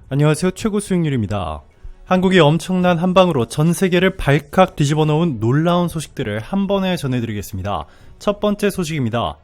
안녕하세요. 최고 수익률입니다. 한국이 엄청난 한방으로 전 세계를 발칵 뒤집어 놓은 놀라운 소식들을 한 번에 전해드리겠습니다. 첫 번째 소식입니다.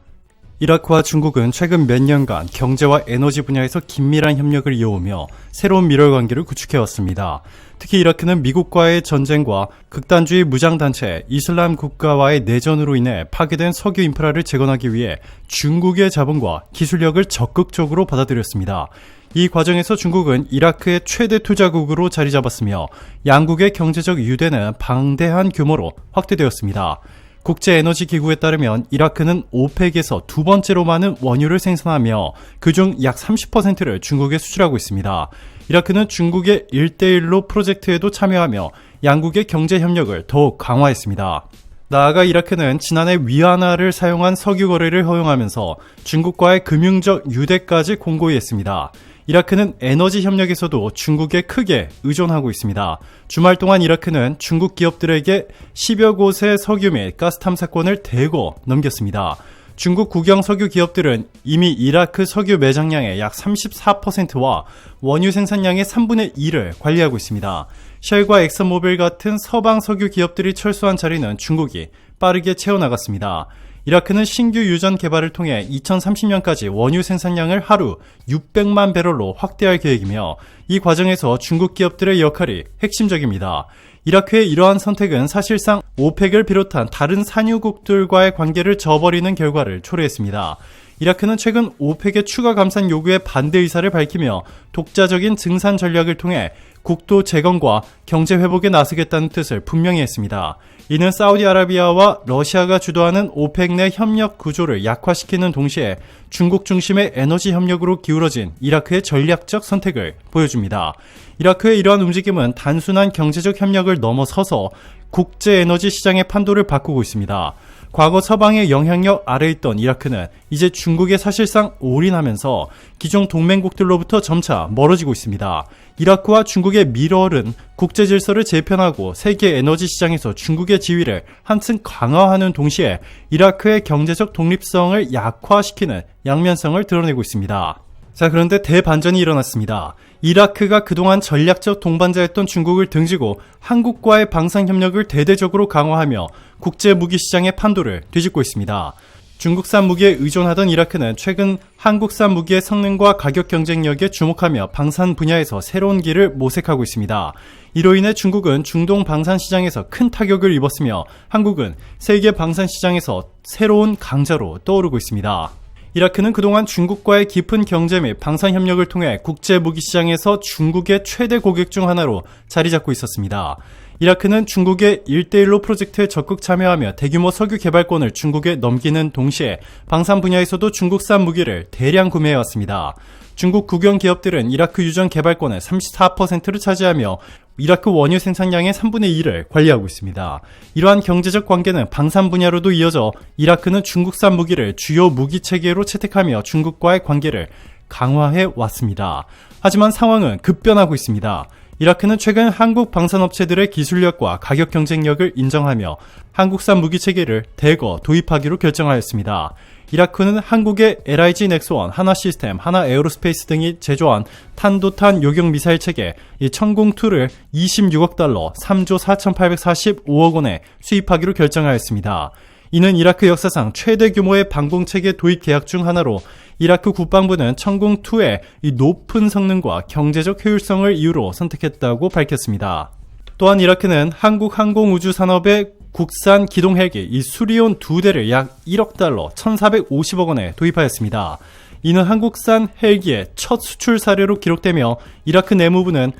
이라크와 중국은 최근 몇 년간 경제와 에너지 분야에서 긴밀한 협력을 이어오며 새로운 밀월 관계를 구축해왔습니다. 특히 이라크는 미국과의 전쟁과 극단주의 무장단체 이슬람 국가와의 내전으로 인해 파괴된 석유 인프라를 재건하기 위해 중국의 자본과 기술력을 적극적으로 받아들였습니다. 이 과정에서 중국은 이라크의 최대 투자국으로 자리 잡았으며 양국의 경제적 유대는 방대한 규모로 확대되었습니다. 국제에너지기구에 따르면 이라크는 오펙에서 두 번째로 많은 원유를 생산하며 그중 약 30%를 중국에 수출하고 있습니다. 이라크는 중국의 1대1로 프로젝트에도 참여하며 양국의 경제 협력을 더욱 강화했습니다. 나아가 이라크는 지난해 위안화를 사용한 석유 거래를 허용하면서 중국과의 금융적 유대까지 공고히 했습니다. 이라크는 에너지 협력에서도 중국에 크게 의존하고 있습니다. 주말 동안 이라크는 중국 기업들에게 10여 곳의 석유 및 가스 탐사권을 대거 넘겼습니다. 중국 국영 석유 기업들은 이미 이라크 석유 매장량의 약 34%와 원유 생산량의 3분의 1을 관리하고 있습니다. 쉘과 엑슨모빌 같은 서방 석유 기업들이 철수한 자리는 중국이 빠르게 채워나갔습니다. 이라크는 신규 유전 개발을 통해 2030년까지 원유 생산량을 하루 600만 배럴로 확대할 계획이며 이 과정에서 중국 기업들의 역할이 핵심적입니다. 이라크의 이러한 선택은 사실상 오펙을 비롯한 다른 산유국들과의 관계를 저버리는 결과를 초래했습니다. 이라크는 최근 오펙의 추가 감산 요구에 반대 의사를 밝히며 독자적인 증산 전략을 통해 국토 재건과 경제 회복에 나서겠다는 뜻을 분명히 했습니다. 이는 사우디아라비아와 러시아가 주도하는 오펙 내 협력 구조를 약화시키는 동시에 중국 중심의 에너지 협력으로 기울어진 이라크의 전략적 선택을 보여줍니다. 이라크의 이러한 움직임은 단순한 경제적 협력을 넘어서서 국제 에너지 시장의 판도를 바꾸고 있습니다. 과거 서방의 영향력 아래에 있던 이라크는 이제 중국에 사실상 올인하면서 기존 동맹국들로부터 점차 멀어지고 있습니다. 이라크와 중국의 밀월은 국제 질서를 재편하고 세계 에너지 시장에서 중국의 지위를 한층 강화하는 동시에 이라크의 경제적 독립성을 약화시키는 양면성을 드러내고 있습니다. 자, 그런데 대반전이 일어났습니다. 이라크가 그동안 전략적 동반자였던 중국을 등지고 한국과의 방산협력을 대대적으로 강화하며 국제 무기 시장의 판도를 뒤집고 있습니다. 중국산 무기에 의존하던 이라크는 최근 한국산 무기의 성능과 가격 경쟁력에 주목하며 방산 분야에서 새로운 길을 모색하고 있습니다. 이로 인해 중국은 중동 방산 시장에서 큰 타격을 입었으며 한국은 세계 방산 시장에서 새로운 강자로 떠오르고 있습니다. 이라크는 그동안 중국과의 깊은 경제 및 방산 협력을 통해 국제 무기 시장에서 중국의 최대 고객 중 하나로 자리 잡고 있었습니다. 이라크는 중국의 1대1로 프로젝트에 적극 참여하며 대규모 석유 개발권을 중국에 넘기는 동시에 방산 분야에서도 중국산 무기를 대량 구매해왔습니다. 중국 국영 기업들은 이라크 유전 개발권의 34%를 차지하며 이라크 원유 생산량의 3분의 1을 관리하고 있습니다. 이러한 경제적 관계는 방산 분야로도 이어져 이라크는 중국산 무기를 주요 무기 체계로 채택하며 중국과의 관계를 강화해 왔습니다. 하지만 상황은 급변하고 있습니다. 이라크는 최근 한국 방산업체들의 기술력과 가격 경쟁력을 인정하며 한국산 무기 체계를 대거 도입하기로 결정하였습니다. 이라크는 한국의 LIG 넥스원, 하나시스템, 하나에어로스페이스 등이 제조한 탄도탄 요격 미사일 체계 이 천공2를 26억 달러, 3조 4,845억 원에 수입하기로 결정하였습니다. 이는 이라크 역사상 최대 규모의 방공체계 도입 계약 중 하나로 이라크 국방부는 천공2의 이 높은 성능과 경제적 효율성을 이유로 선택했다고 밝혔습니다. 또한 이라크는 한국 항공우주 산업의 국산 기동 헬기 이 수리온 2대를 약 1억 달러 1,450억 원에 도입하였습니다. 이는 한국산 헬기의 첫 수출 사례로 기록되며 이라크 내무부는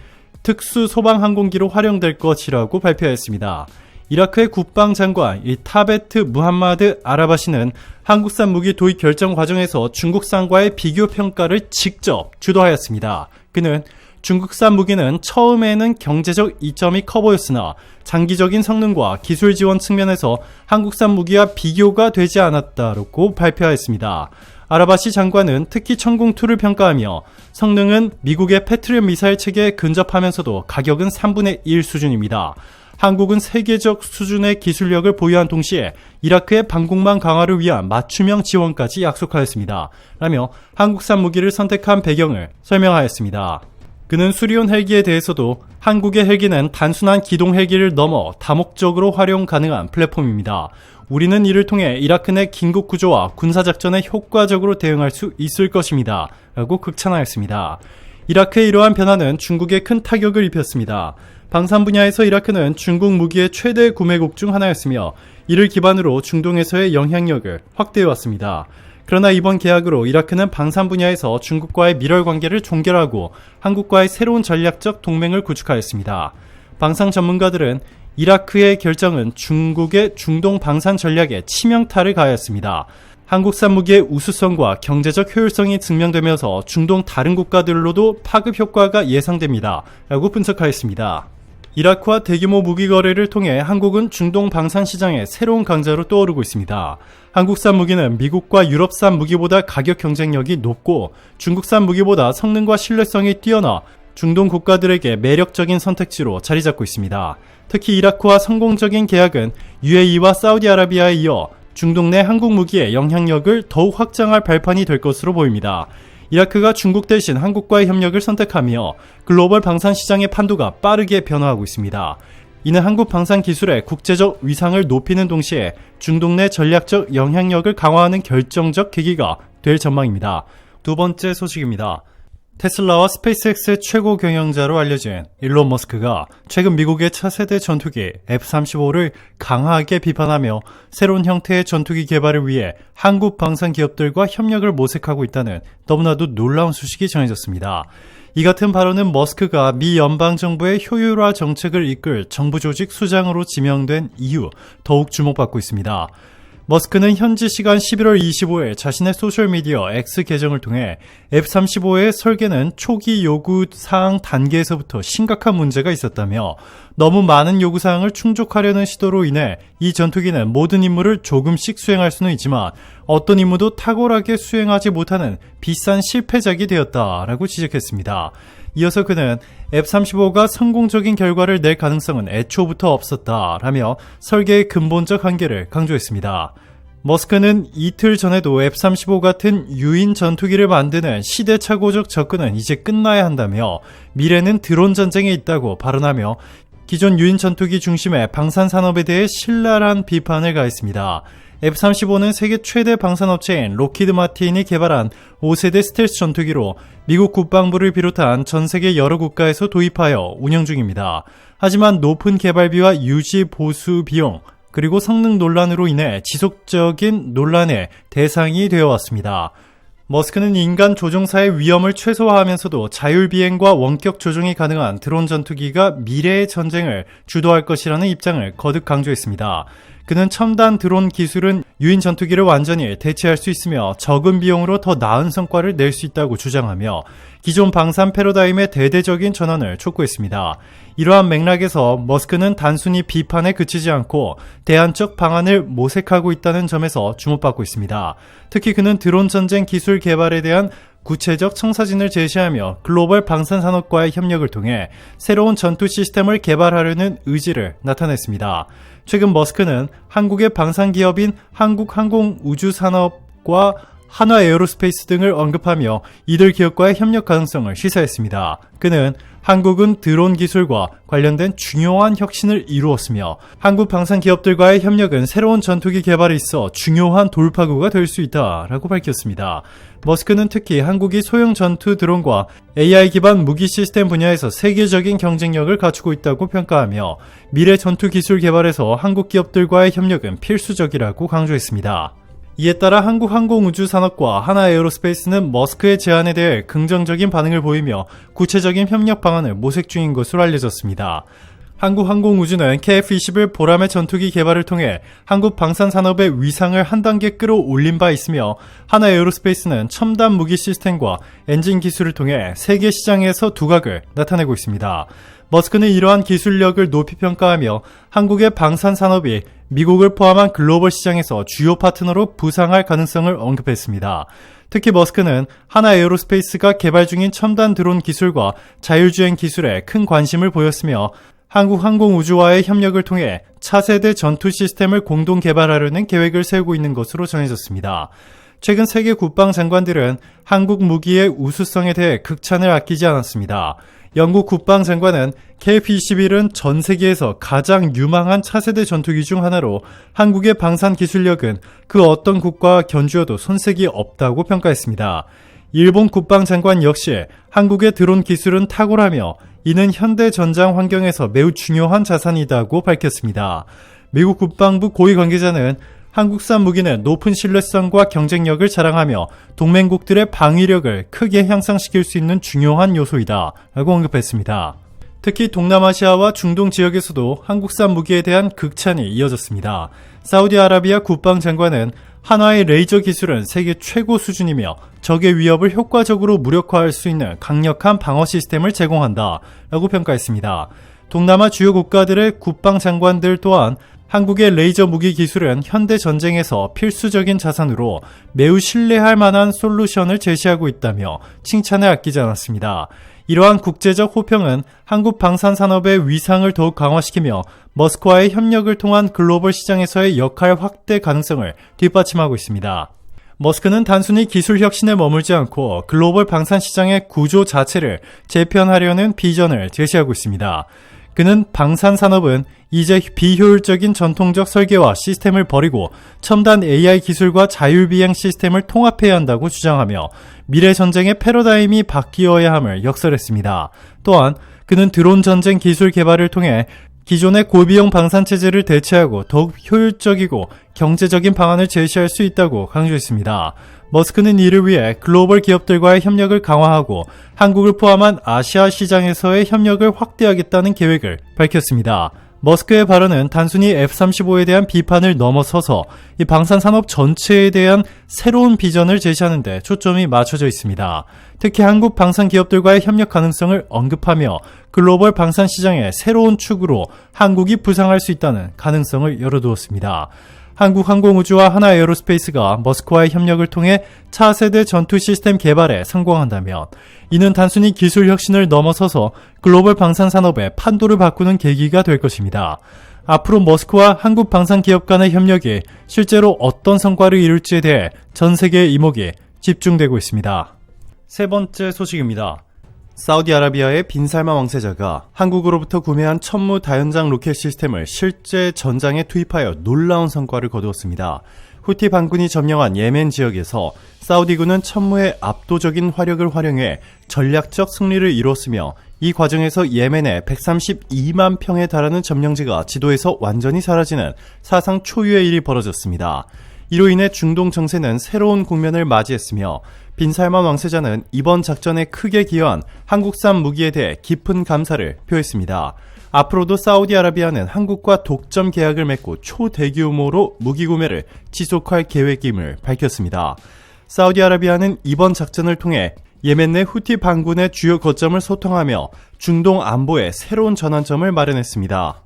특수 소방 항공기로 활용될 것이라고 발표했습니다. 이라크의 국방장관 이 타베트 무함마드 아라바시는 한국산 무기 도입 결정 과정에서 중국산과의 비교 평가를 직접 주도하였습니다. 그는 중국산 무기는 처음에는 경제적 이점이 커 보였으나 장기적인 성능과 기술 지원 측면에서 한국산 무기와 비교가 되지 않았다고 발표하였습니다. 아라바시 장관은 특히 천공2를 평가하며 성능은 미국의 패트리엇 미사일 체계에 근접하면서도 가격은 3분의 1 수준입니다. 한국은 세계적 수준의 기술력을 보유한 동시에 이라크의 방공망 강화를 위한 맞춤형 지원까지 약속하였습니다. 라며 한국산 무기를 선택한 배경을 설명하였습니다. 그는 수리온 헬기에 대해서도 한국의 헬기는 단순한 기동 헬기를 넘어 다목적으로 활용 가능한 플랫폼입니다. 우리는 이를 통해 이라크 내 긴급 구조와 군사작전에 효과적으로 대응할 수 있을 것입니다. 라고 극찬하였습니다. 이라크의 이러한 변화는 중국에 큰 타격을 입혔습니다. 방산 분야에서 이라크는 중국 무기의 최대 구매국 중 하나였으며 이를 기반으로 중동에서의 영향력을 확대해왔습니다. 그러나 이번 계약으로 이라크는 방산 분야에서 중국과의 밀월 관계를 종결하고 한국과의 새로운 전략적 동맹을 구축하였습니다. 방산 전문가들은 이라크의 결정은 중국의 중동 방산 전략에 치명타를 가하였습니다. 한국산 무기의 우수성과 경제적 효율성이 증명되면서 중동 다른 국가들로도 파급 효과가 예상됩니다. 라고 분석하였습니다. 이라크와 대규모 무기 거래를 통해 한국은 중동 방산 시장의 새로운 강자로 떠오르고 있습니다. 한국산 무기는 미국과 유럽산 무기보다 가격 경쟁력이 높고 중국산 무기보다 성능과 신뢰성이 뛰어나 중동 국가들에게 매력적인 선택지로 자리 잡고 있습니다. 특히 이라크와 성공적인 계약은 UAE와 사우디아라비아에 이어 중동 내 한국 무기의 영향력을 더욱 확장할 발판이 될 것으로 보입니다. 이라크가 중국 대신 한국과의 협력을 선택하며 글로벌 방산 시장의 판도가 빠르게 변화하고 있습니다. 이는 한국 방산 기술의 국제적 위상을 높이는 동시에 중동 내 전략적 영향력을 강화하는 결정적 계기가 될 전망입니다. 두 번째 소식입니다. 테슬라와 스페이스X의 최고 경영자로 알려진 일론 머스크가 최근 미국의 차세대 전투기 F-35를 강하게 비판하며 새로운 형태의 전투기 개발을 위해 한국 방산 기업들과 협력을 모색하고 있다는 너무나도 놀라운 소식이 전해졌습니다. 이 같은 발언은 머스크가 미 연방정부의 효율화 정책을 이끌 정부 조직 수장으로 지명된 이후 더욱 주목받고 있습니다. 머스크는 현지 시간 11월 25일 자신의 소셜미디어 X 계정을 통해 F-35의 설계는 초기 요구사항 단계에서부터 심각한 문제가 있었다며 너무 많은 요구사항을 충족하려는 시도로 인해 이 전투기는 모든 임무를 조금씩 수행할 수는 있지만 어떤 임무도 탁월하게 수행하지 못하는 비싼 실패작이 되었다라고 지적했습니다. 이어서 그는 F-35가 성공적인 결과를 낼 가능성은 애초부터 없었다라며 설계의 근본적 한계를 강조했습니다. 머스크는 이틀 전에도 F-35 같은 유인 전투기를 만드는 시대착오적 접근은 이제 끝나야 한다며 미래는 드론 전쟁에 있다고 발언하며 기존 유인 전투기 중심의 방산 산업에 대해 신랄한 비판을 가했습니다. F-35는 세계 최대 방산업체인 로키드 마틴이 개발한 5세대 스텔스 전투기로 미국 국방부를 비롯한 전 세계 여러 국가에서 도입하여 운영 중입니다. 하지만 높은 개발비와 유지 보수 비용, 그리고 성능 논란으로 인해 지속적인 논란의 대상이 되어 왔습니다. 머스크는 인간 조종사의 위험을 최소화하면서도 자율비행과 원격 조종이 가능한 드론 전투기가 미래의 전쟁을 주도할 것이라는 입장을 거듭 강조했습니다. 그는 첨단 드론 기술은 유인 전투기를 완전히 대체할 수 있으며 적은 비용으로 더 나은 성과를 낼 수 있다고 주장하며 기존 방산 패러다임의 대대적인 전환을 촉구했습니다. 이러한 맥락에서 머스크는 단순히 비판에 그치지 않고 대안적 방안을 모색하고 있다는 점에서 주목받고 있습니다. 특히 그는 드론 전쟁 기술 개발에 대한 구체적 청사진을 제시하며 글로벌 방산 산업과의 협력을 통해 새로운 전투 시스템을 개발하려는 의지를 나타냈습니다. 최근 머스크는 한국의 방산 기업인 한국항공우주산업과 한화에어로스페이스 등을 언급하며 이들 기업과의 협력 가능성을 시사했습니다. 그는 한국은 드론 기술과 관련된 중요한 혁신을 이루었으며 한국 방산 기업들과의 협력은 새로운 전투기 개발에 있어 중요한 돌파구가 될 수 있다라고 밝혔습니다. 머스크는 특히 한국이 소형 전투 드론과 AI 기반 무기 시스템 분야에서 세계적인 경쟁력을 갖추고 있다고 평가하며 미래 전투 기술 개발에서 한국 기업들과의 협력은 필수적이라고 강조했습니다. 이에 따라 한국항공우주산업과 한화에어로스페이스는 머스크의 제안에 대해 긍정적인 반응을 보이며 구체적인 협력 방안을 모색 중인 것으로 알려졌습니다. 한국항공우주는 KF-21 보람의 전투기 개발을 통해 한국 방산산업의 위상을 한 단계 끌어올린 바 있으며 한화에어로스페이스는 첨단 무기 시스템과 엔진 기술을 통해 세계 시장에서 두각을 나타내고 있습니다. 머스크는 이러한 기술력을 높이 평가하며 한국의 방산산업이 미국을 포함한 글로벌 시장에서 주요 파트너로 부상할 가능성을 언급했습니다. 특히 머스크는 한화에어로스페이스가 개발 중인 첨단 드론 기술과 자율주행 기술에 큰 관심을 보였으며 한국항공우주와의 협력을 통해 차세대 전투 시스템을 공동 개발하려는 계획을 세우고 있는 것으로 전해졌습니다. 최근 세계 국방장관들은 한국 무기의 우수성에 대해 극찬을 아끼지 않았습니다. 영국 국방장관은 KF-21은 전 세계에서 가장 유망한 차세대 전투기 중 하나로 한국의 방산 기술력은 그 어떤 국가와 견주어도 손색이 없다고 평가했습니다. 일본 국방장관 역시 한국의 드론 기술은 탁월하며 이는 현대 전장 환경에서 매우 중요한 자산이다고 밝혔습니다. 미국 국방부 고위 관계자는 한국산 무기는 높은 신뢰성과 경쟁력을 자랑하며 동맹국들의 방위력을 크게 향상시킬 수 있는 중요한 요소이다 라고 언급했습니다. 특히 동남아시아와 중동 지역에서도 한국산 무기에 대한 극찬이 이어졌습니다. 사우디아라비아 국방장관은 한화의 레이저 기술은 세계 최고 수준이며 적의 위협을 효과적으로 무력화할 수 있는 강력한 방어 시스템을 제공한다 라고 평가했습니다. 동남아 주요 국가들의 국방장관들 또한 한국의 레이저 무기 기술은 현대 전쟁에서 필수적인 자산으로 매우 신뢰할 만한 솔루션을 제시하고 있다며 칭찬을 아끼지 않았습니다. 이러한 국제적 호평은 한국 방산산업의 위상을 더욱 강화시키며 머스크와의 협력을 통한 글로벌 시장에서의 역할 확대 가능성을 뒷받침하고 있습니다. 머스크는 단순히 기술 혁신에 머물지 않고 글로벌 방산 시장의 구조 자체를 재편하려는 비전을 제시하고 있습니다. 그는 방산 산업은 이제 비효율적인 전통적 설계와 시스템을 버리고 첨단 AI 기술과 자율비행 시스템을 통합해야 한다고 주장하며 미래 전쟁의 패러다임이 바뀌어야 함을 역설했습니다. 또한 그는 드론 전쟁 기술 개발을 통해 기존의 고비용 방산 체제를 대체하고 더욱 효율적이고 경제적인 방안을 제시할 수 있다고 강조했습니다. 머스크는 이를 위해 글로벌 기업들과의 협력을 강화하고 한국을 포함한 아시아 시장에서의 협력을 확대하겠다는 계획을 밝혔습니다. 머스크의 발언은 단순히 F-35에 대한 비판을 넘어서서 이 방산산업 전체에 대한 새로운 비전을 제시하는 데 초점이 맞춰져 있습니다. 특히 한국 방산 기업들과의 협력 가능성을 언급하며 글로벌 방산 시장의 새로운 축으로 한국이 부상할 수 있다는 가능성을 열어두었습니다. 한국항공우주와 하나에어로스페이스가 머스크와의 협력을 통해 차세대 전투 시스템 개발에 성공한다면 이는 단순히 기술 혁신을 넘어서서 글로벌 방산 산업의 판도를 바꾸는 계기가 될 것입니다. 앞으로 머스크와 한국 방산 기업 간의 협력이 실제로 어떤 성과를 이룰지에 대해 전 세계의 이목이 집중되고 있습니다. 세 번째 소식입니다. 사우디아라비아의 빈살만 왕세자가 한국으로부터 구매한 천무 다연장 로켓 시스템을 실제 전장에 투입하여 놀라운 성과를 거두었습니다. 후티 반군이 점령한 예멘 지역에서 사우디군은 천무의 압도적인 화력을 활용해 전략적 승리를 이루었으며 이 과정에서 예멘의 132만 평에 달하는 점령지가 지도에서 완전히 사라지는 사상 초유의 일이 벌어졌습니다. 이로 인해 중동 정세는 새로운 국면을 맞이했으며 빈살만 왕세자는 이번 작전에 크게 기여한 한국산 무기에 대해 깊은 감사를 표했습니다. 앞으로도 사우디아라비아는 한국과 독점 계약을 맺고 초대규모로 무기 구매를 지속할 계획임을 밝혔습니다. 사우디아라비아는 이번 작전을 통해 예멘 내 후티 반군의 주요 거점을 소통하며 중동 안보에 새로운 전환점을 마련했습니다.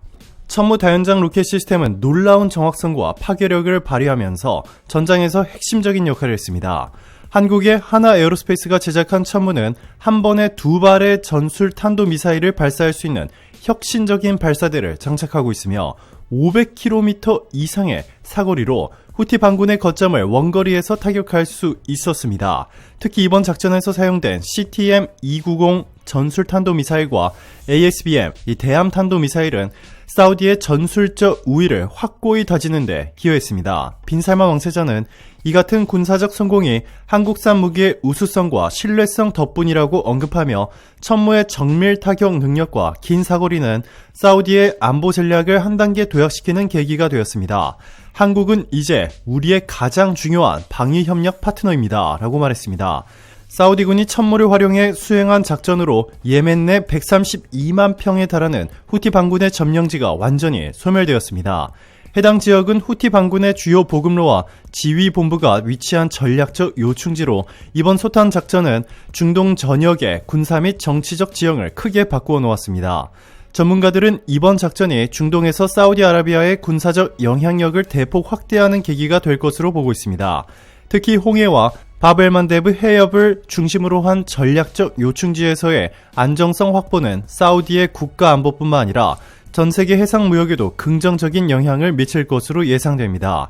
천무 다연장 로켓 시스템은 놀라운 정확성과 파괴력을 발휘하면서 전장에서 핵심적인 역할을 했습니다. 한국의 하나에어로스페이스가 제작한 천무는 한 번에 2발의 전술 탄도 미사일을 발사할 수 있는 혁신적인 발사대를 장착하고 있으며 500km 이상의 사거리로 후티 반군의 거점을 원거리에서 타격할 수 있었습니다. 특히 이번 작전에서 사용된 CTM-290 전술 탄도 미사일과 ASBM 대함 탄도 미사일은 사우디의 전술적 우위를 확고히 다지는 데 기여했습니다. 빈살만 왕세자는 이 같은 군사적 성공이 한국산 무기의 우수성과 신뢰성 덕분이라고 언급하며 천무의 정밀 타격 능력과 긴 사거리는 사우디의 안보 전략을 한 단계 도약시키는 계기가 되었습니다. 한국은 이제 우리의 가장 중요한 방위 협력 파트너입니다 라고 말했습니다. 사우디군이 천무를 활용해 수행한 작전으로 예멘 내 132만 평에 달하는 후티 반군의 점령지가 완전히 소멸되었습니다. 해당 지역은 후티 반군의 주요 보급로와 지휘본부가 위치한 전략적 요충지로 이번 소탄 작전은 중동 전역의 군사 및 정치적 지형을 크게 바꾸어 놓았습니다. 전문가들은 이번 작전이 중동에서 사우디아라비아의 군사적 영향력을 대폭 확대하는 계기가 될 것으로 보고 있습니다. 특히 홍해와 바벨만데브 해협을 중심으로 한 전략적 요충지에서의 안정성 확보는 사우디의 국가 안보뿐만 아니라 전 세계 해상 무역에도 긍정적인 영향을 미칠 것으로 예상됩니다.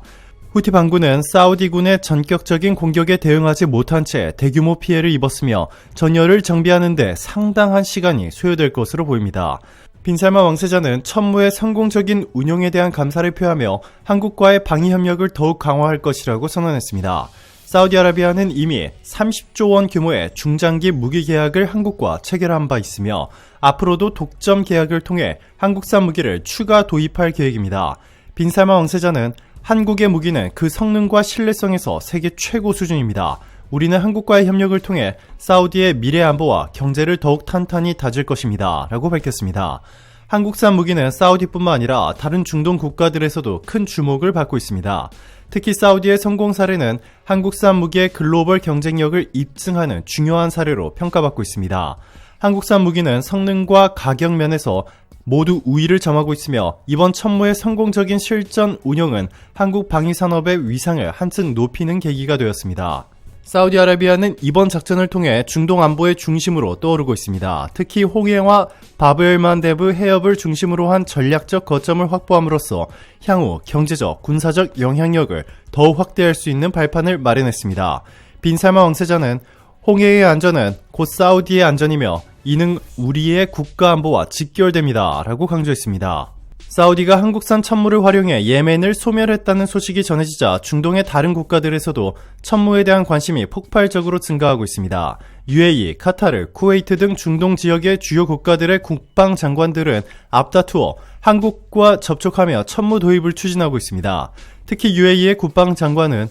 후티 반군은 사우디군의 전격적인 공격에 대응하지 못한 채 대규모 피해를 입었으며 전열을 정비하는 데 상당한 시간이 소요될 것으로 보입니다. 빈살만 왕세자는 천무의 성공적인 운용에 대한 감사를 표하며 한국과의 방위 협력을 더욱 강화할 것이라고 선언했습니다. 사우디아라비아는 이미 30조 원 규모의 중장기 무기 계약을 한국과 체결한 바 있으며 앞으로도 독점 계약을 통해 한국산 무기를 추가 도입할 계획입니다. 빈살만 왕세자는 한국의 무기는 그 성능과 신뢰성에서 세계 최고 수준입니다. 우리는 한국과의 협력을 통해 사우디의 미래 안보와 경제를 더욱 탄탄히 다질 것입니다. 라고 밝혔습니다. 한국산 무기는 사우디뿐만 아니라 다른 중동 국가들에서도 큰 주목을 받고 있습니다. 특히 사우디의 성공 사례는 한국산 무기의 글로벌 경쟁력을 입증하는 중요한 사례로 평가받고 있습니다. 한국산 무기는 성능과 가격 면에서 모두 우위를 점하고 있으며 이번 천무의 성공적인 실전 운용은 한국 방위산업의 위상을 한층 높이는 계기가 되었습니다. 사우디아라비아는 이번 작전을 통해 중동 안보의 중심으로 떠오르고 있습니다. 특히 홍해와 바브엘만데브 해협을 중심으로 한 전략적 거점을 확보함으로써 향후 경제적, 군사적 영향력을 더욱 확대할 수 있는 발판을 마련했습니다. 빈살만 왕세자는 홍해의 안전은 곧 사우디의 안전이며 이는 우리의 국가 안보와 직결됩니다. 라고 강조했습니다. 사우디가 한국산 천무를 활용해 예멘을 소멸했다는 소식이 전해지자 중동의 다른 국가들에서도 천무에 대한 관심이 폭발적으로 증가하고 있습니다. UAE, 카타르, 쿠웨이트 등 중동 지역의 주요 국가들의 국방장관들은 앞다투어 한국과 접촉하며 천무 도입을 추진하고 있습니다. 특히 UAE의 국방장관은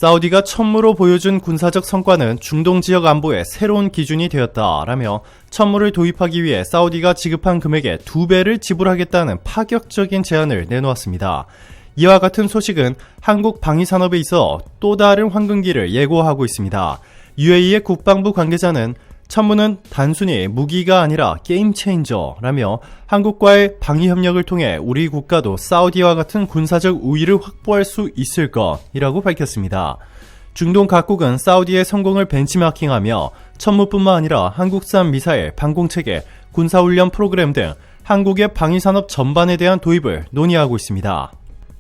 사우디가 천무로 보여준 군사적 성과는 중동 지역 안보의 새로운 기준이 되었다라며 천무를 도입하기 위해 사우디가 지급한 금액의 2배를 지불하겠다는 파격적인 제안을 내놓았습니다. 이와 같은 소식은 한국 방위산업에 있어 또 다른 황금기를 예고하고 있습니다. UAE의 국방부 관계자는 천무는 단순히 무기가 아니라 게임 체인저라며 한국과의 방위 협력을 통해 우리 국가도 사우디와 같은 군사적 우위를 확보할 수 있을 것이라고 밝혔습니다. 중동 각국은 사우디의 성공을 벤치마킹하며 천무뿐만 아니라 한국산 미사일, 방공체계, 군사훈련 프로그램 등 한국의 방위산업 전반에 대한 도입을 논의하고 있습니다.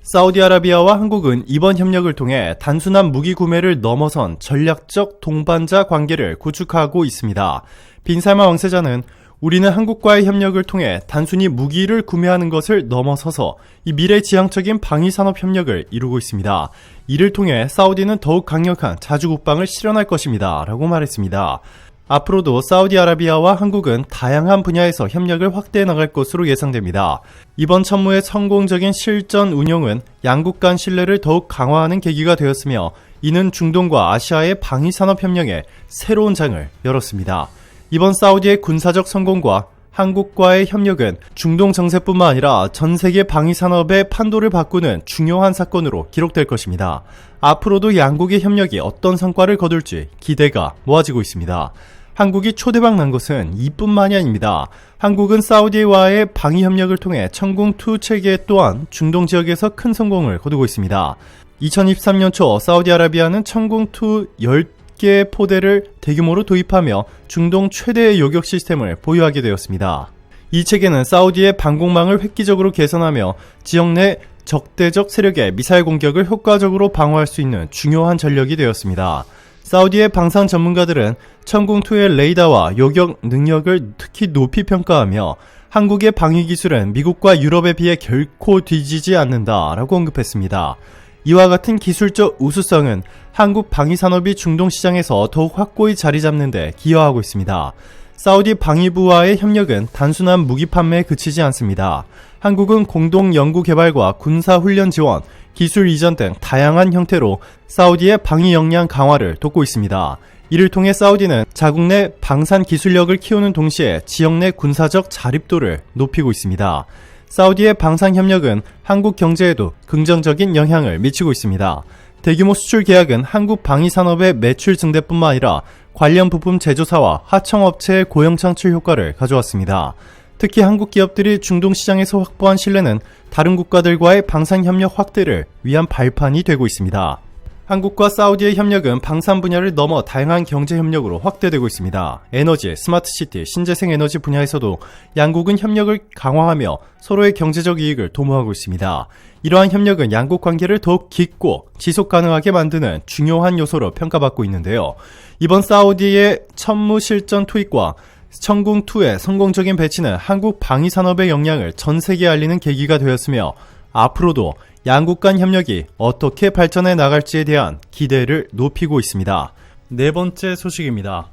사우디아라비아와 한국은 이번 협력을 통해 단순한 무기 구매를 넘어선 전략적 동반자 관계를 구축하고 있습니다. 빈살만 왕세자는 우리는 한국과의 협력을 통해 단순히 무기를 구매하는 것을 넘어서서 이 미래지향적인 방위산업 협력을 이루고 있습니다. 이를 통해 사우디는 더욱 강력한 자주국방을 실현할 것입니다. 라고 말했습니다. 앞으로도 사우디아라비아와 한국은 다양한 분야에서 협력을 확대해 나갈 것으로 예상됩니다. 이번 천무의 성공적인 실전 운용은 양국 간 신뢰를 더욱 강화하는 계기가 되었으며 이는 중동과 아시아의 방위산업 협력에 새로운 장을 열었습니다. 이번 사우디의 군사적 성공과 한국과의 협력은 중동 정세뿐만 아니라 전 세계 방위산업의 판도를 바꾸는 중요한 사건으로 기록될 것입니다. 앞으로도 양국의 협력이 어떤 성과를 거둘지 기대가 모아지고 있습니다. 한국이 초대박 난 것은 이뿐만이 아닙니다. 한국은 사우디와의 방위 협력을 통해 천궁2 체계 또한 중동 지역에서 큰 성공을 거두고 있습니다. 2023년 초 사우디아라비아는 천궁2 10개 포대를 대규모로 도입하며 중동 최대의 요격 시스템을 보유하게 되었습니다. 이 체계는 사우디의 방공망을 획기적으로 개선하며 지역 내 적대적 세력의 미사일 공격을 효과적으로 방어할 수 있는 중요한 전력이 되었습니다. 사우디의 방산 전문가들은 천궁2의 레이더와 요격 능력을 특히 높이 평가하며 한국의 방위 기술은 미국과 유럽에 비해 결코 뒤지지 않는다라고 언급했습니다. 이와 같은 기술적 우수성은 한국 방위 산업이 중동 시장에서 더욱 확고히 자리 잡는 데 기여하고 있습니다. 사우디 방위부와의 협력은 단순한 무기 판매에 그치지 않습니다. 한국은 공동 연구 개발과 군사 훈련 지원, 기술 이전 등 다양한 형태로 사우디의 방위 역량 강화를 돕고 있습니다. 이를 통해 사우디는 자국 내 방산 기술력을 키우는 동시에 지역 내 군사적 자립도를 높이고 있습니다. 사우디의 방산 협력은 한국 경제에도 긍정적인 영향을 미치고 있습니다. 대규모 수출 계약은 한국 방위 산업의 매출 증대뿐만 아니라 관련 부품 제조사와 하청업체의 고용 창출 효과를 가져왔습니다. 특히 한국 기업들이 중동 시장에서 확보한 신뢰는 다른 국가들과의 방산 협력 확대를 위한 발판이 되고 있습니다. 한국과 사우디의 협력은 방산 분야를 넘어 다양한 경제 협력으로 확대되고 있습니다. 에너지, 스마트시티, 신재생 에너지 분야에서도 양국은 협력을 강화하며 서로의 경제적 이익을 도모하고 있습니다. 이러한 협력은 양국 관계를 더욱 깊고 지속 가능하게 만드는 중요한 요소로 평가받고 있는데요. 이번 사우디의 천무 실전 투입과 천궁2의 성공적인 배치는 한국 방위산업의 역량을 전 세계에 알리는 계기가 되었으며 앞으로도 양국 간 협력이 어떻게 발전해 나갈지에 대한 기대를 높이고 있습니다. 네 번째 소식입니다.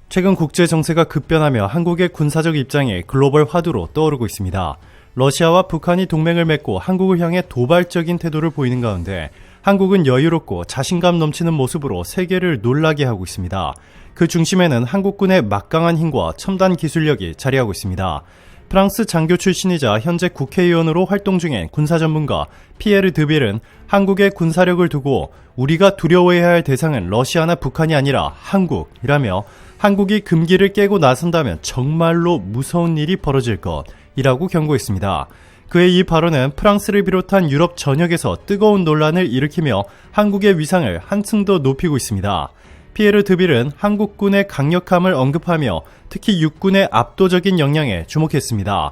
최근 국제 정세가 급변하며 한국의 군사적 입장이 글로벌 화두로 떠오르고 있습니다. 러시아와 북한이 동맹을 맺고 한국을 향해 도발적인 태도를 보이는 가운데 한국은 여유롭고 자신감 넘치는 모습으로 세계를 놀라게 하고 있습니다. 그 중심에는 한국군의 막강한 힘과 첨단 기술력이 자리하고 있습니다. 프랑스 장교 출신이자 현재 국회의원으로 활동 중인 군사 전문가 피에르 드빌은 한국의 군사력을 두고 우리가 두려워해야 할 대상은 러시아나 북한이 아니라 한국이라며 한국이 금기를 깨고 나선다면 정말로 무서운 일이 벌어질 것이라고 경고했습니다. 그의 이 발언은 프랑스를 비롯한 유럽 전역에서 뜨거운 논란을 일으키며 한국의 위상을 한층 더 높이고 있습니다. 피에르 드빌은 한국군의 강력함을 언급하며 특히 육군의 압도적인 역량에 주목했습니다.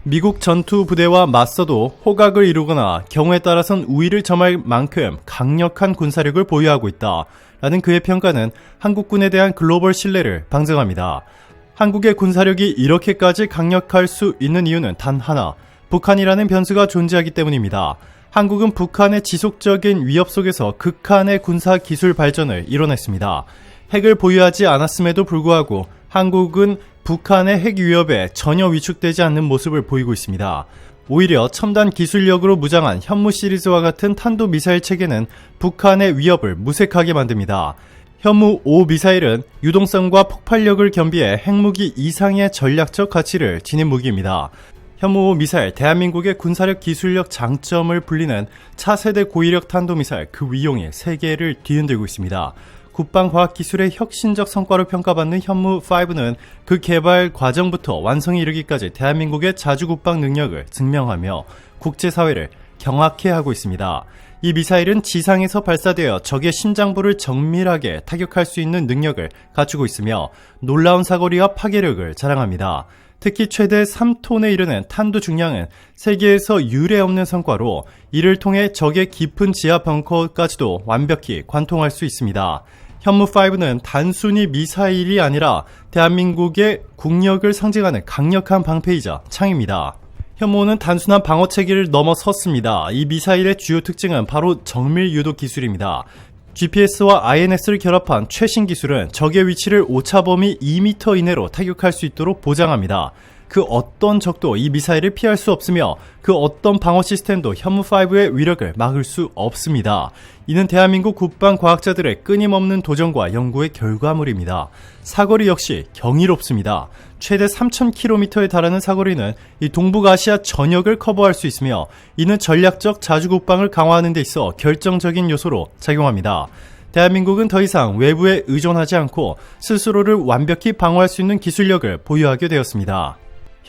미국 전투 부대와 맞서도 호각을 이루거나 경우에 따라선 우위를 점할 만큼 강력한 군사력을 보유하고 있다. 라는 그의 평가는 한국군에 대한 글로벌 신뢰를 방증합니다. 한국의 군사력이 이렇게까지 강력할 수 있는 이유는 단 하나, 북한이라는 변수가 존재하기 때문입니다. 한국은 북한의 지속적인 위협 속에서 극한의 군사 기술 발전을 이뤄냈습니다. 핵을 보유하지 않았음에도 불구하고 한국은 북한의 핵 위협에 전혀 위축되지 않는 모습을 보이고 있습니다. 오히려 첨단 기술력으로 무장한 현무 시리즈와 같은 탄도미사일 체계는 북한의 위협을 무색하게 만듭니다. 현무 5 미사일은 유동성과 폭발력을 겸비해 핵무기 이상의 전략적 가치를 지닌 무기입니다. 현무 5 미사일, 대한민국의 군사력 기술력 장점을 불리는 차세대 고위력 탄도미사일 그 위용이 세계를 뒤흔들고 있습니다. 국방과학기술의 혁신적 성과로 평가받는 현무5는 그 개발 과정부터 완성에 이르기까지 대한민국의 자주국방 능력을 증명하며 국제사회를 경악해 하고 있습니다. 이 미사일은 지상에서 발사되어 적의 심장부를 정밀하게 타격할 수 있는 능력을 갖추고 있으며 놀라운 사거리와 파괴력을 자랑합니다. 특히 최대 3톤에 이르는 탄두 중량은 세계에서 유례없는 성과로 이를 통해 적의 깊은 지하 벙커까지도 완벽히 관통할 수 있습니다. 현무5는 단순히 미사일이 아니라 대한민국의 국력을 상징하는 강력한 방패이자 창입니다. 현무5는 단순한 방어 체계를 넘어섰습니다. 이 미사일의 주요 특징은 바로 정밀 유도 기술입니다. GPS와 INS를 결합한 최신 기술은 적의 위치를 오차범위 2m 이내로 타격할 수 있도록 보장합니다. 그 어떤 적도 이 미사일을 피할 수 없으며 그 어떤 방어 시스템도 현무5의 위력을 막을 수 없습니다. 이는 대한민국 국방과학자들의 끊임없는 도전과 연구의 결과물입니다. 사거리 역시 경이롭습니다. 최대 3,000km에 달하는 사거리는 이 동북아시아 전역을 커버할 수 있으며 이는 전략적 자주국방을 강화하는 데 있어 결정적인 요소로 작용합니다. 대한민국은 더 이상 외부에 의존하지 않고 스스로를 완벽히 방어할 수 있는 기술력을 보유하게 되었습니다.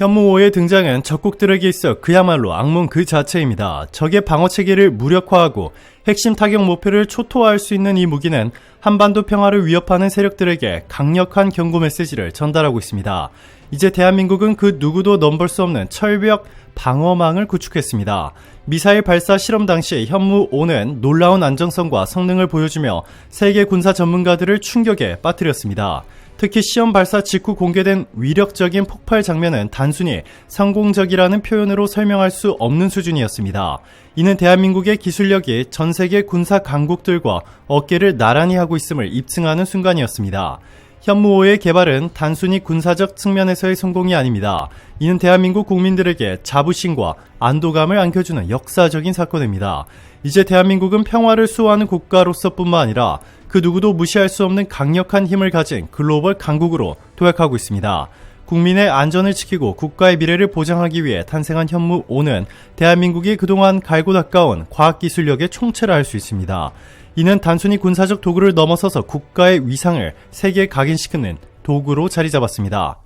현무5의 등장은 적국들에게 있어 그야말로 악몽 그 자체입니다. 적의 방어체계를 무력화하고 핵심 타격 목표를 초토화할 수 있는 이 무기는 한반도 평화를 위협하는 세력들에게 강력한 경고 메시지를 전달하고 있습니다. 이제 대한민국은 그 누구도 넘볼 수 없는 철벽 방어망을 구축했습니다. 미사일 발사 실험 당시 현무5는 놀라운 안정성과 성능을 보여주며 세계 군사 전문가들을 충격에 빠뜨렸습니다. 특히 시험 발사 직후 공개된 위력적인 폭발 장면은 단순히 성공적이라는 표현으로 설명할 수 없는 수준이었습니다. 이는 대한민국의 기술력이 전 세계 군사 강국들과 어깨를 나란히 하고 있음을 입증하는 순간이었습니다. 현무5의 개발은 단순히 군사적 측면에서의 성공이 아닙니다. 이는 대한민국 국민들에게 자부심과 안도감을 안겨주는 역사적인 사건입니다. 이제 대한민국은 평화를 수호하는 국가로서뿐만 아니라 그 누구도 무시할 수 없는 강력한 힘을 가진 글로벌 강국으로 도약하고 있습니다. 국민의 안전을 지키고 국가의 미래를 보장하기 위해 탄생한 현무5는 대한민국이 그동안 갈고 닦아온 과학기술력의 총체라 할 수 있습니다. 이는 단순히 군사적 도구를 넘어서서 국가의 위상을 세계에 각인시키는 도구로 자리 잡았습니다.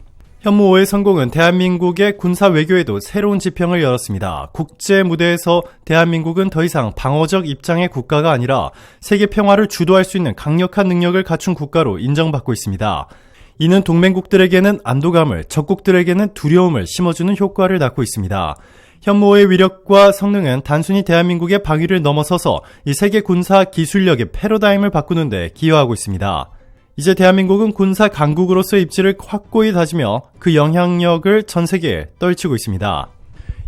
현무 5의 성공은 대한민국의 군사 외교에도 새로운 지평을 열었습니다. 국제 무대에서 대한민국은 더 이상 방어적 입장의 국가가 아니라 세계 평화를 주도할 수 있는 강력한 능력을 갖춘 국가로 인정받고 있습니다. 이는 동맹국들에게는 안도감을, 적국들에게는 두려움을 심어주는 효과를 낳고 있습니다. 현무 5의 위력과 성능은 단순히 대한민국의 방위를 넘어서서 이 세계 군사 기술력의 패러다임을 바꾸는 데 기여하고 있습니다. 이제 대한민국은 군사 강국으로서의 입지를 확고히 다지며 그 영향력을 전 세계에 떨치고 있습니다.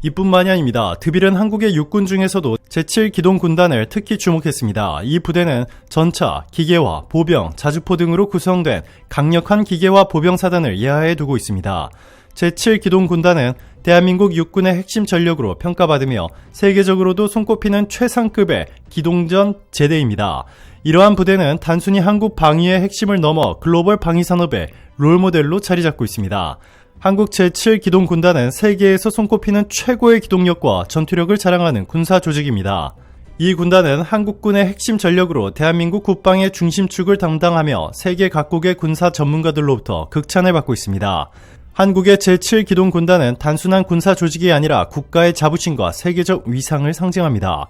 이뿐만이 아닙니다. 드빌은 한국의 육군 중에서도 제7기동군단을 특히 주목했습니다. 이 부대는 전차, 기계화, 보병, 자주포 등으로 구성된 강력한 기계화 보병사단을 예하에 두고 있습니다. 제7기동군단은 대한민국 육군의 핵심 전력으로 평가받으며 세계적으로도 손꼽히는 최상급의 기동전 제대입니다. 이러한 부대는 단순히 한국 방위의 핵심을 넘어 글로벌 방위산업의 롤모델로 자리잡고 있습니다. 한국 제7기동군단은 세계에서 손꼽히는 최고의 기동력과 전투력을 자랑하는 군사 조직입니다. 이 군단은 한국군의 핵심 전력으로 대한민국 국방의 중심축을 담당하며 세계 각국의 군사 전문가들로부터 극찬을 받고 있습니다. 한국의 제7기동군단은 단순한 군사 조직이 아니라 국가의 자부심과 세계적 위상을 상징합니다.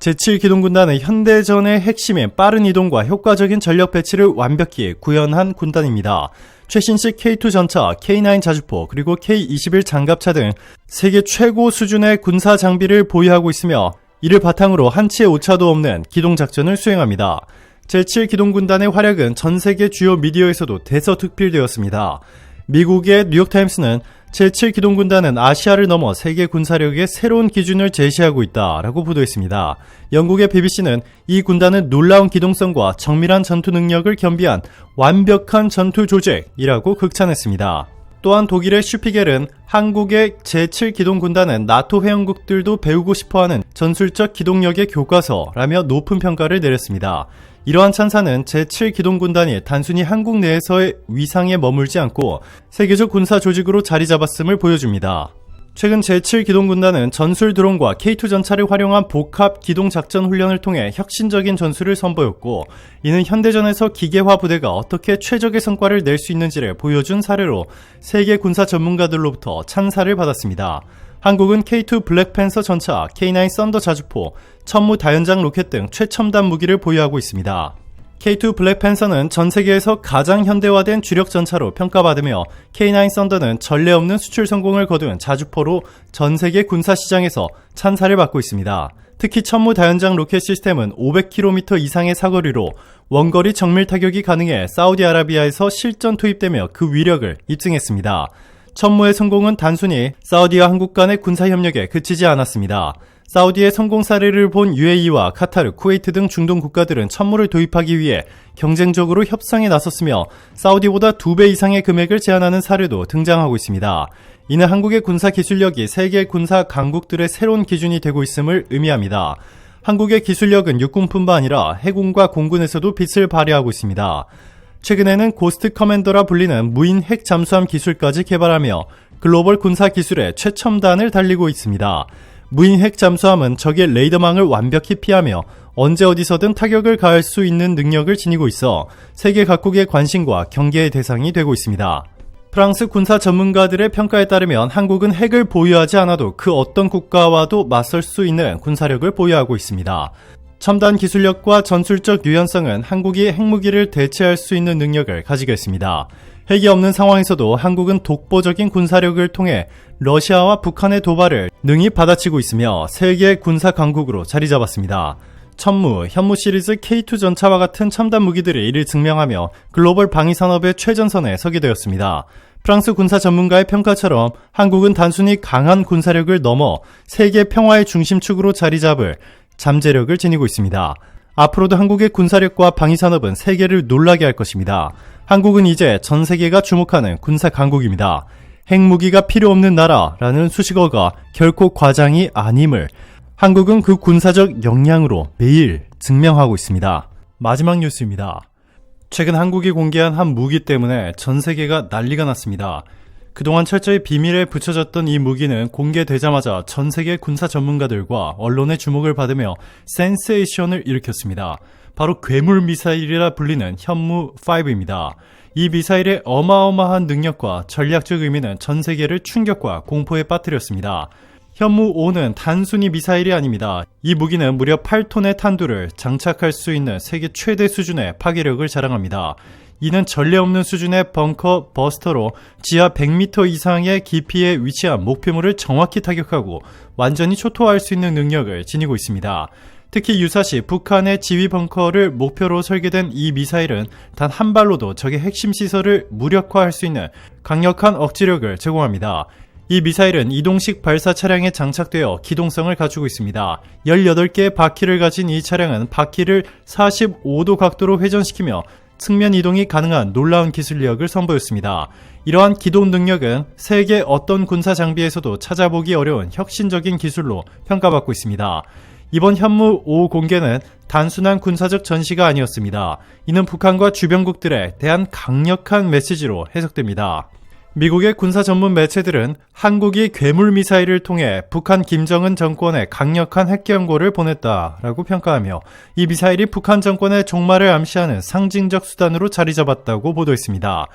제7기동군단은 현대전의 핵심인 빠른 이동과 효과적인 전력 배치를 완벽히 구현한 군단입니다. 최신식 K2 전차, K9 자주포, 그리고 K21 장갑차 등 세계 최고 수준의 군사 장비를 보유하고 있으며 이를 바탕으로 한치의 오차도 없는 기동작전을 수행합니다. 제7기동군단의 활약은 전 세계 주요 미디어에서도 대서특필되었습니다. 미국의 뉴욕타임스는 제7기동군단은 아시아를 넘어 세계 군사력의 새로운 기준을 제시하고 있다라고 보도했습니다. 영국의 BBC는 이 군단은 놀라운 기동성과 정밀한 전투 능력을 겸비한 완벽한 전투 조직이라고 극찬했습니다. 또한 독일의 슈피겔은 한국의 제7기동군단은 나토 회원국들도 배우고 싶어하는 전술적 기동력의 교과서라며 높은 평가를 내렸습니다. 이러한 찬사는 제7기동군단이 단순히 한국 내에서의 위상에 머물지 않고 세계적 군사 조직으로 자리 잡았음을 보여줍니다. 최근 제7기동군단은 전술 드론과 K2 전차를 활용한 복합 기동작전 훈련을 통해 혁신적인 전술을 선보였고, 이는 현대전에서 기계화 부대가 어떻게 최적의 성과를 낼 수 있는지를 보여준 사례로 세계 군사 전문가들로부터 찬사를 받았습니다. 한국은 K2 블랙팬서 전차, K9 썬더 자주포, 천무 다연장 로켓 등 최첨단 무기를 보유하고 있습니다. K2 블랙팬서는 전 세계에서 가장 현대화된 주력 전차로 평가받으며 K9 썬더는 전례 없는 수출 성공을 거둔 자주포로 전 세계 군사 시장에서 찬사를 받고 있습니다. 특히 천무 다연장 로켓 시스템은 500km 이상의 사거리로 원거리 정밀 타격이 가능해 사우디아라비아에서 실전 투입되며 그 위력을 입증했습니다. 천무의 성공은 단순히 사우디와 한국 간의 군사협력에 그치지 않았습니다. 사우디의 성공 사례를 본 UAE와 카타르, 쿠웨이트 등 중동 국가들은 천무를 도입하기 위해 경쟁적으로 협상에 나섰으며 사우디보다 2배 이상의 금액을 제한하는 사례도 등장하고 있습니다. 이는 한국의 군사 기술력이 세계 군사 강국들의 새로운 기준이 되고 있음을 의미합니다. 한국의 기술력은 육군뿐만 아니라 해군과 공군에서도 빛을 발휘하고 있습니다. 최근에는 고스트 커맨더라 불리는 무인 핵 잠수함 기술까지 개발하며 글로벌 군사 기술의 최첨단을 달리고 있습니다. 무인 핵 잠수함은 적의 레이더망을 완벽히 피하며 언제 어디서든 타격을 가할 수 있는 능력을 지니고 있어 세계 각국의 관심과 경계의 대상이 되고 있습니다. 프랑스 군사 전문가들의 평가에 따르면 한국은 핵을 보유하지 않아도 그 어떤 국가와도 맞설 수 있는 군사력을 보유하고 있습니다. 첨단 기술력과 전술적 유연성은 한국이 핵무기를 대체할 수 있는 능력을 가지고 있습니다. 핵이 없는 상황에서도 한국은 독보적인 군사력을 통해 러시아와 북한의 도발을 능히 받아치고 있으며 세계 군사 강국으로 자리 잡았습니다. 천무, 현무 시리즈 K2 전차와 같은 첨단 무기들이 이를 증명하며 글로벌 방위산업의 최전선에 서게 되었습니다. 프랑스 군사 전문가의 평가처럼 한국은 단순히 강한 군사력을 넘어 세계 평화의 중심축으로 자리 잡을 잠재력을 지니고 있습니다. 앞으로도 한국의 군사력과 방위산업은 세계를 놀라게 할 것입니다. 한국은 이제 전 세계가 주목하는 군사 강국입니다. 핵무기가 필요 없는 나라라는 수식어가 결코 과장이 아님을 한국은 그 군사적 역량으로 매일 증명하고 있습니다. 마지막 뉴스입니다. 최근 한국이 공개한 한 무기 때문에 전 세계가 난리가 났습니다. 그동안 철저히 비밀에 붙여졌던 이 무기는 공개되자마자 전 세계 군사 전문가들과 언론의 주목을 받으며 센세이션을 일으켰습니다. 바로 괴물 미사일이라 불리는 현무5입니다. 이 미사일의 어마어마한 능력과 전략적 의미는 전 세계를 충격과 공포에 빠뜨렸습니다. 현무5는 단순히 미사일이 아닙니다. 이 무기는 무려 8톤의 탄두를 장착할 수 있는 세계 최대 수준의 파괴력을 자랑합니다. 이는 전례 없는 수준의 벙커 버스터로 지하 100m 이상의 깊이에 위치한 목표물을 정확히 타격하고 완전히 초토화할 수 있는 능력을 지니고 있습니다. 특히 유사시 북한의 지휘 벙커를 목표로 설계된 이 미사일은 단 한 발로도 적의 핵심 시설을 무력화할 수 있는 강력한 억지력을 제공합니다. 이 미사일은 이동식 발사 차량에 장착되어 기동성을 갖추고 있습니다. 18개의 바퀴를 가진 이 차량은 바퀴를 45도 각도로 회전시키며 측면 이동이 가능한 놀라운 기술력을 선보였습니다. 이러한 기동 능력은 세계 어떤 군사 장비에서도 찾아보기 어려운 혁신적인 기술로 평가받고 있습니다. 이번 현무5 공개는 단순한 군사적 전시가 아니었습니다. 이는 북한과 주변국들에 대한 강력한 메시지로 해석됩니다. 미국의 군사 전문 매체들은 한국이 괴물 미사일을 통해 북한 김정은 정권에 강력한 핵 경고를 보냈다라고 평가하며 이 미사일이 북한 정권의 종말을 암시하는 상징적 수단으로 자리 잡았다고 보도했습니다.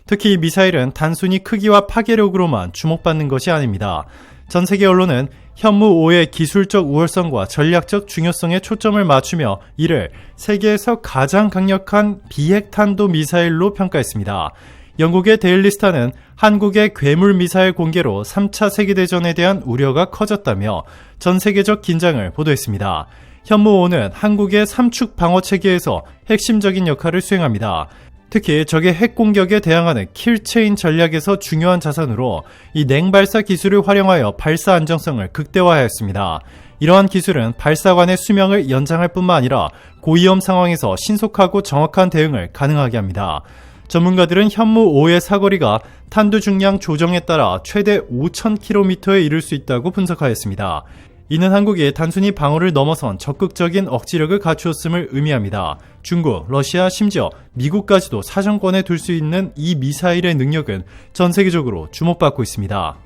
특히 이 미사일은 단순히 크기와 파괴력으로만 주목받는 것이 아닙니다. 전 세계 언론은 현무5의 기술적 우월성과 전략적 중요성에 초점을 맞추며 이를 세계에서 가장 강력한 비핵탄도 미사일로 평가했습니다. 영국의 데일리스타는 한국의 괴물 미사일 공개로 3차 세계대전에 대한 우려가 커졌다며 전 세계적 긴장을 보도했습니다. 현무5는 한국의 삼축 방어 체계에서 핵심적인 역할을 수행합니다. 특히 적의 핵 공격에 대항하는 킬체인 전략에서 중요한 자산으로 이 냉발사 기술을 활용하여 발사 안정성을 극대화하였습니다. 이러한 기술은 발사관의 수명을 연장할 뿐만 아니라 고위험 상황에서 신속하고 정확한 대응을 가능하게 합니다. 전문가들은 현무5의 사거리가 탄두 중량 조정에 따라 최대 5,000km에 이를 수 있다고 분석하였습니다. 이는 한국이 단순히 방어를 넘어선 적극적인 억지력을 갖추었음을 의미합니다. 중국, 러시아, 심지어 미국까지도 사정권에 둘 수 있는 이 미사일의 능력은 전 세계적으로 주목받고 있습니다.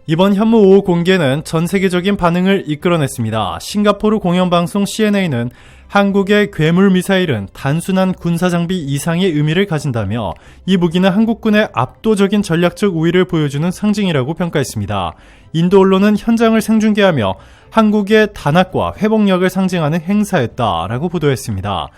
이번 현무5 공개는 전 세계적인 반응을 이끌어냈습니다. 싱가포르 공영방송 CNA는 한국의 괴물 미사일은 단순한 군사장비 이상의 의미를 가진다며 이 무기는 한국군의 압도적인 전략적 우위를 보여주는 상징이라고 평가했습니다. 인도 언론은 현장을 생중계하며 한국의 단합과 회복력을 상징하는 행사였다라고 보도했습니다.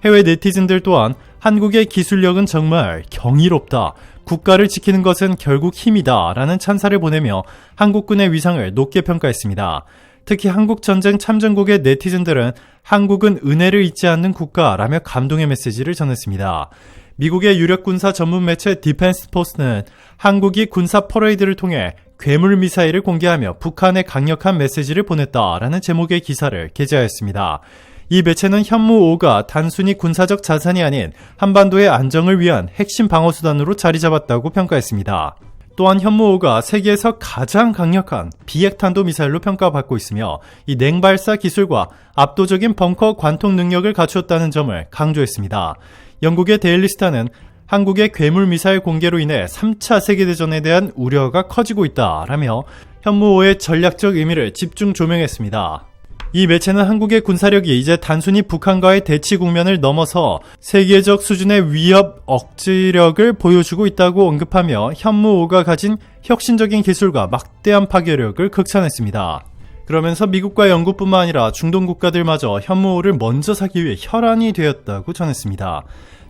해외 네티즌들 또한 한국의 기술력은 정말 경이롭다. 국가를 지키는 것은 결국 힘이다 라는 찬사를 보내며 한국군의 위상을 높게 평가했습니다. 특히 한국전쟁 참전국의 네티즌들은 한국은 은혜를 잊지 않는 국가라며 감동의 메시지를 전했습니다. 미국의 유력 군사 전문 매체 디펜스 포스트는 한국이 군사 퍼레이드를 통해 괴물 미사일을 공개하며 북한에 강력한 메시지를 보냈다라는 제목의 기사를 게재하였습니다. 이 매체는 현무5가 단순히 군사적 자산이 아닌 한반도의 안정을 위한 핵심 방어수단으로 자리 잡았다고 평가했습니다. 또한 현무5가 세계에서 가장 강력한 비핵탄도 미사일로 평가받고 있으며 이 냉발사 기술과 압도적인 벙커 관통 능력을 갖추었다는 점을 강조했습니다. 영국의 데일리스타는 한국의 괴물 미사일 공개로 인해 3차 세계대전에 대한 우려가 커지고 있다라며 현무5의 전략적 의미를 집중 조명했습니다. 이 매체는 한국의 군사력이 이제 단순히 북한과의 대치 국면을 넘어서 세계적 수준의 위협 억지력을 보여주고 있다고 언급하며 현무5가 가진 혁신적인 기술과 막대한 파괴력을 극찬했습니다. 그러면서 미국과 영국뿐만 아니라 중동 국가들마저 현무5를 먼저 사기 위해 혈안이 되었다고 전했습니다.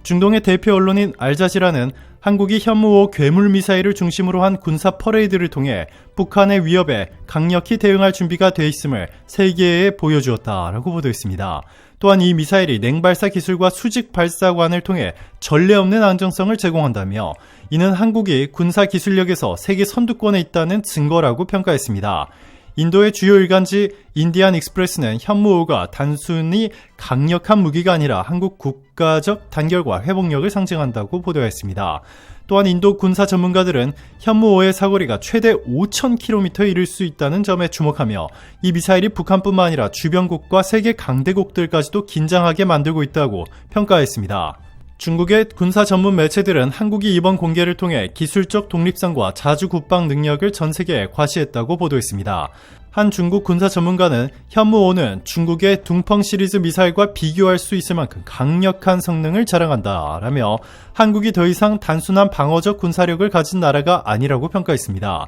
중동의 대표 언론인 알자지라는 한국이 현무5 괴물 미사일을 중심으로 한 군사 퍼레이드를 통해 북한의 위협에 강력히 대응할 준비가 돼 있음을 세계에 보여주었다라고 보도했습니다. 또한 이 미사일이 냉발사 기술과 수직 발사관을 통해 전례 없는 안정성을 제공한다며 이는 한국이 군사 기술력에서 세계 선두권에 있다는 증거라고 평가했습니다. 인도의 주요 일간지 인디안 익스프레스는 현무5가 단순히 강력한 무기가 아니라 한국 국가적 단결과 회복력을 상징한다고 보도했습니다. 또한 인도 군사 전문가들은 현무5의 사거리가 최대 5,000km에 이를 수 있다는 점에 주목하며 이 미사일이 북한뿐만 아니라 주변국과 세계 강대국들까지도 긴장하게 만들고 있다고 평가했습니다. 중국의 군사 전문 매체들은 한국이 이번 공개를 통해 기술적 독립성과 자주 국방 능력을 전 세계에 과시했다고 보도했습니다. 한 중국 군사 전문가는 현무5는 중국의 둥펑 시리즈 미사일과 비교할 수 있을 만큼 강력한 성능을 자랑한다 라며 한국이 더 이상 단순한 방어적 군사력을 가진 나라가 아니라고 평가했습니다.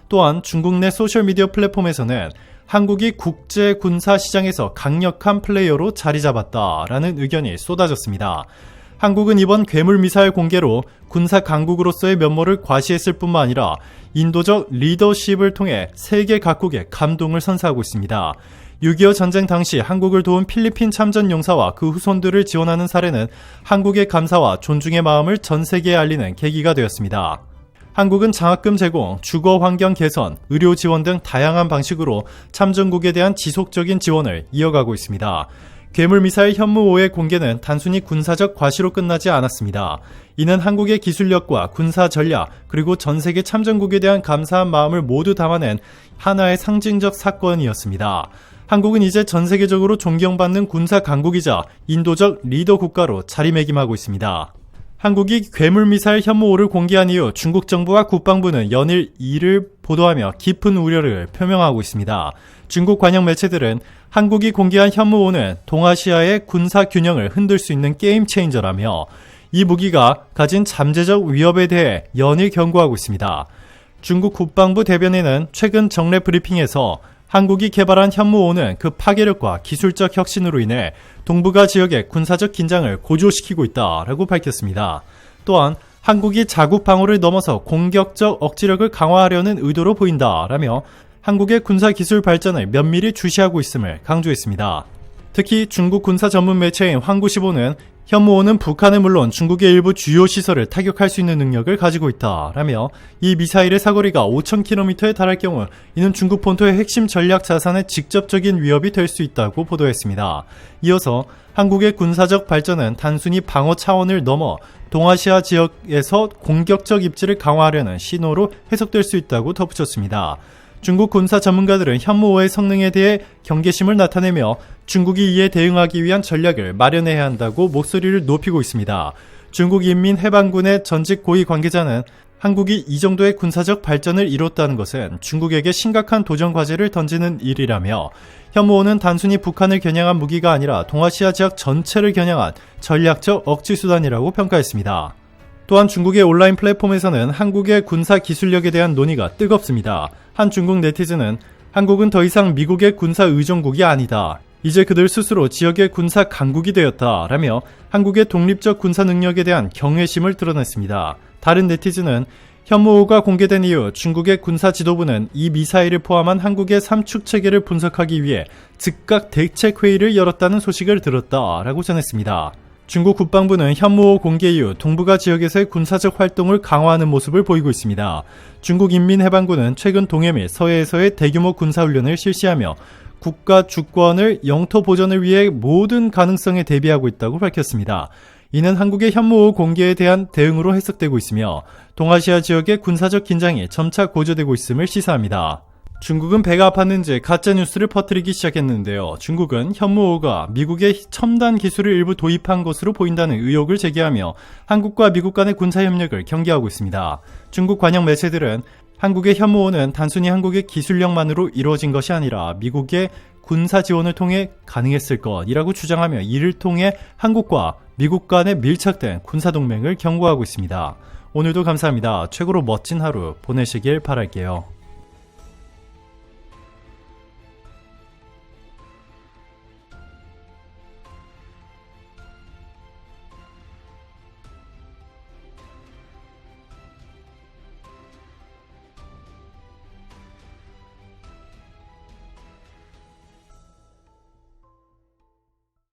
또한 중국 내 소셜미디어 플랫폼에서는 한국이 국제 군사 시장에서 강력한 플레이어로 자리 잡았다라는 의견이 쏟아졌습니다. 한국은 이번 괴물 미사일 공개로 군사 강국으로서의 면모를 과시했을 뿐만 아니라 인도적 리더십을 통해 세계 각국에 감동을 선사하고 있습니다. 6.25 전쟁 당시 한국을 도운 필리핀 참전 용사와 그 후손들을 지원하는 사례는 한국의 감사와 존중의 마음을 전 세계에 알리는 계기가 되었습니다. 한국은 장학금 제공, 주거 환경 개선, 의료 지원 등 다양한 방식으로 참전국에 대한 지속적인 지원을 이어가고 있습니다. 괴물미사일 현무5의 공개는 단순히 군사적 과시로 끝나지 않았습니다. 이는 한국의 기술력과 군사 전략, 그리고 전 세계 참전국에 대한 감사한 마음을 모두 담아낸 하나의 상징적 사건이었습니다. 한국은 이제 전 세계적으로 존경받는 군사 강국이자 인도적 리더 국가로 자리매김하고 있습니다. 한국이 괴물미사일 현무5를 공개한 이후 중국 정부와 국방부는 연일 이를 보도하며 깊은 우려를 표명하고 있습니다. 중국 관영 매체들은 한국이 공개한 현무5는 동아시아의 군사 균형을 흔들 수 있는 게임 체인저라며 이 무기가 가진 잠재적 위협에 대해 연일 경고하고 있습니다. 중국 국방부 대변인은 최근 정례 브리핑에서 한국이 개발한 현무5는 그 파괴력과 기술적 혁신으로 인해 동북아 지역의 군사적 긴장을 고조시키고 있다라고 밝혔습니다. 또한 한국이 자국 방어를 넘어서 공격적 억지력을 강화하려는 의도로 보인다라며 한국의 군사 기술 발전을 면밀히 주시하고 있음을 강조했습니다. 특히 중국 군사 전문 매체인 황구시보는 현무5는 북한은 물론 중국의 일부 주요 시설을 타격할 수 있는 능력을 가지고 있다라며 이 미사일의 사거리가 5,000km에 달할 경우 이는 중국 본토의 핵심 전략 자산에 직접적인 위협이 될 수 있다고 보도했습니다. 이어서 한국의 군사적 발전은 단순히 방어 차원을 넘어 동아시아 지역에서 공격적 입지를 강화하려는 신호로 해석될 수 있다고 덧붙였습니다. 중국 군사 전문가들은 현무5의 성능에 대해 경계심을 나타내며 중국이 이에 대응하기 위한 전략을 마련해야 한다고 목소리를 높이고 있습니다. 중국 인민해방군의 전직 고위 관계자는 한국이 이 정도의 군사적 발전을 이뤘다는 것은 중국에게 심각한 도전 과제를 던지는 일이라며 현무5는 단순히 북한을 겨냥한 무기가 아니라 동아시아 지역 전체를 겨냥한 전략적 억지수단이라고 평가했습니다. 또한 중국의 온라인 플랫폼에서는 한국의 군사 기술력에 대한 논의가 뜨겁습니다. 한 중국 네티즌은 한국은 더 이상 미국의 군사 의존국이 아니다. 이제 그들 스스로 지역의 군사 강국이 되었다라며 한국의 독립적 군사 능력에 대한 경외심을 드러냈습니다. 다른 네티즌은 현무5가 공개된 이후 중국의 군사 지도부는 이 미사일을 포함한 한국의 삼축 체계를 분석하기 위해 즉각 대책회의를 열었다는 소식을 들었다라고 전했습니다. 중국 국방부는 현무5 공개 이후 동북아 지역에서의 군사적 활동을 강화하는 모습을 보이고 있습니다. 중국 인민해방군은 최근 동해 및 서해에서의 대규모 군사훈련을 실시하며 국가 주권을 영토 보전을 위해 모든 가능성에 대비하고 있다고 밝혔습니다. 이는 한국의 현무5 공개에 대한 대응으로 해석되고 있으며 동아시아 지역의 군사적 긴장이 점차 고조되고 있음을 시사합니다. 중국은 배가 아팠는지 가짜뉴스를 퍼뜨리기 시작했는데요. 중국은 현무5가 미국의 첨단 기술을 일부 도입한 것으로 보인다는 의혹을 제기하며 한국과 미국 간의 군사협력을 경계하고 있습니다. 중국 관영 매체들은 한국의 현무5는 단순히 한국의 기술력만으로 이루어진 것이 아니라 미국의 군사 지원을 통해 가능했을 것이라고 주장하며 이를 통해 한국과 미국 간의 밀착된 군사동맹을 경고하고 있습니다. 오늘도 감사합니다. 최고로 멋진 하루 보내시길 바랄게요.